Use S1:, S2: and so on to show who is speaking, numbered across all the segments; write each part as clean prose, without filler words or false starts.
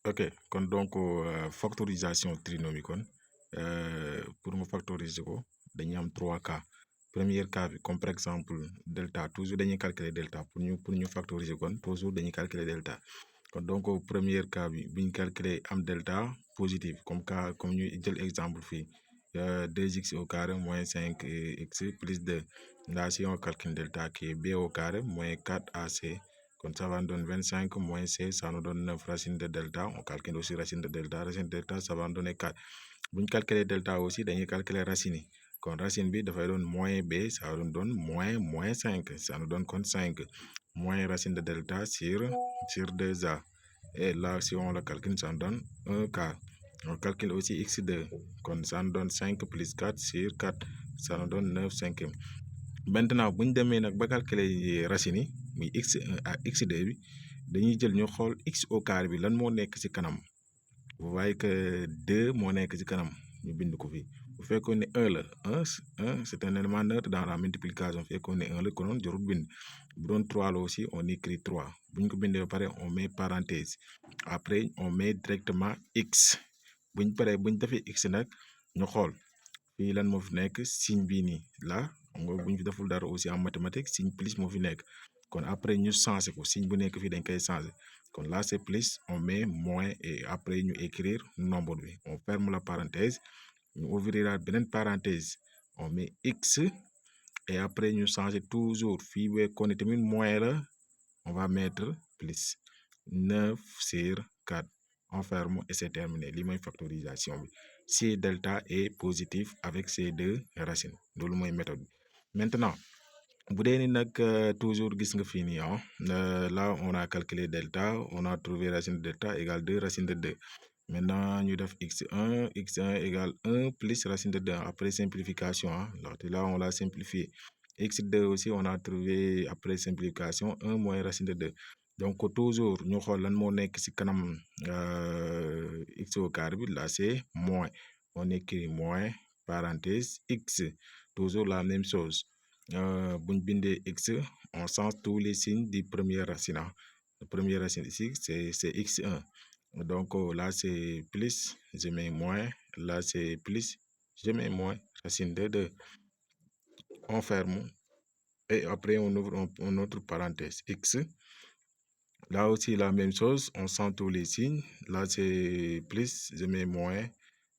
S1: ok kon donc factorisation trinomique kon pour mu factoriser ko dañuy am 3 cas. Premier cas bi comme par exemple delta toujours dañuy calculer delta pour ñu factoriser kon toujours dañuy calculer delta kon donc premier cas bi bu ñu calculer am delta positif comme ñu jël exemple fii 2x au carré moins 5x plus 2. Là si on calcule delta qui est b au carré moins 4ac. Donc ça va nous donner 25 moins c, ça nous donne 9 racine de delta. On calcule aussi racine de delta. Racine de delta, ça va nous donner 4. Si on calcule delta aussi, on calcule racine. Quand racine b, ça va donner moins b, ça nous donne moins 5. Ça nous donne comme 5. Moins racine de delta sur 2a. Et là, si on le calcule, ça nous donne 1 quart. On calcule aussi x2. Quand ça nous donne 5 plus 4 sur 4. Ça nous donne 9 cinquièmes. Maintenant bu ñu demee nag ba calculer racine yi muy x1 ak x2 bi dañuy jël ñu xool x au carré bi lan moo nekk ci kanam vous voyez que 2 moo nekk ci kanam ñu bind ko fii bu fekkoon ne 1 la 1 c'est un élément neutre dans la multiplication bu fekkoon ne 1 la konoon jarul bind bu doon 3 la aussi on écrit 3 bu ñu ko bindee ba pare on met parenthèse après on met directement x bu ñu paree bu ñu defee x nag ñu xool fii lan moo fi nekk signe bii nii là xam nga bu ñu fi deful dara aussi en mathématique signe plus moo fi nekk kon après ñu changé ko signe bu nekk fii dañ koy changé kon là c'est plus on met moins et après ñu écrire nombre bi on ferme la parenthèse ñu ouvrira beneen parenthèse on met x et après ñu changé toujours fii bu kon tamit moins la on va mettre plus 9 sur 4 on ferme et c'est terminé lii mooy factorisation bi si delta est positif avec ces deux racines loolu mooy méthode bi maintenant bu dee ni nag toujours gis nga fii nii là on a calculé delta on a trouvé racine de delta égale 2 racine de 2 maintenant ñu def x1 égale 1 plus racine de 2 après simplification là on l'a simplifié x2 aussi on a trouvé après simplification 1 moins racine de 2 donc toujours ñu xool lan moo nekk ci kanam x au carré bi là c'est moins on écrit moins parenthèse x toujours la même chose bu ñu bindee x on change tous les signes du premier racine le premier racine ici c'est x1 donc là c'est plus je mets moins là c'est plus je mets moins racine de 2 on ferme et après on ouvre une autre parenthèse x. Là aussi la même chose, on sent tous les signes. Là c'est plus, je mets moins.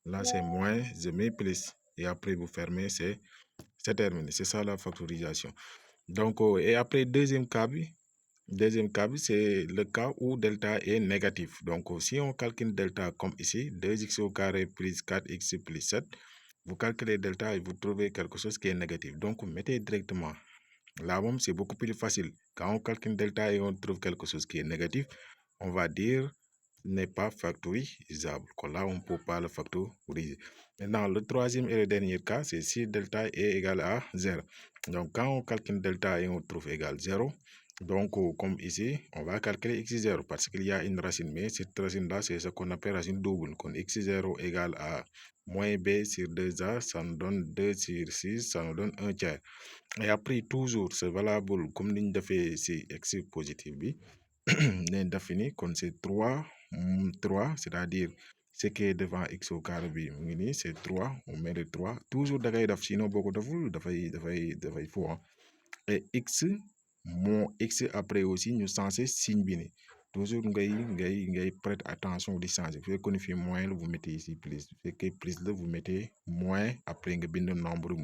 S1: Là c'est moins, je mets plus. Et après vous fermez, c'est terminé. C'est ça la factorisation. Donc, et après deuxième cas, c'est le cas où delta est négatif. Donc, si on calcule delta comme ici, 2x au carré plus 4x plus 7, vous calculez delta et vous trouvez quelque chose qui est négatif. Donc, mettez directement. Là, c'est beaucoup plus facile. Quand on calcule delta et on trouve quelque chose qui est négatif, on va dire n'est pas factorisable. Là, on ne peut pas le factoriser. Maintenant, le troisième et le dernier cas, c'est si delta est égal à 0. Donc, quand on calcule delta et on trouve égal 0, donc comme ici, on va calculer x0 parce qu'il y a une racine. Mais cette racine-là, c'est ce qu'on appelle racine double. Donc, x0 égale à moins b sur 2a, ça nous donne 2 sur 6, ça nous donne 1 tiers. Et après, toujours, c'est valable comme nous avons fait ici, x positif. Nous défini comme c'est 3, c'est-à-dire ce qui est devant x au carré, c'est 3, on met le 3. Toujours, sinon, beaucoup de vous, il faut. Et x, mon x après aussi, nous censé signe. Toujours, vous prêtez attention au changer. Vous pouvez connaître moins, vous mettez ici plus. Vous faites plus, vous mettez moins, après, vous mettez le nombre.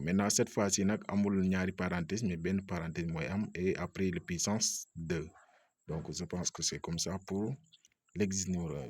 S1: Maintenant cette fois-ci nag amul ñaari parenthèse mais benn parenthèse mooy am et après le puissance 2 donc je pense que c'est comme ça pour l'exercice numéro 1.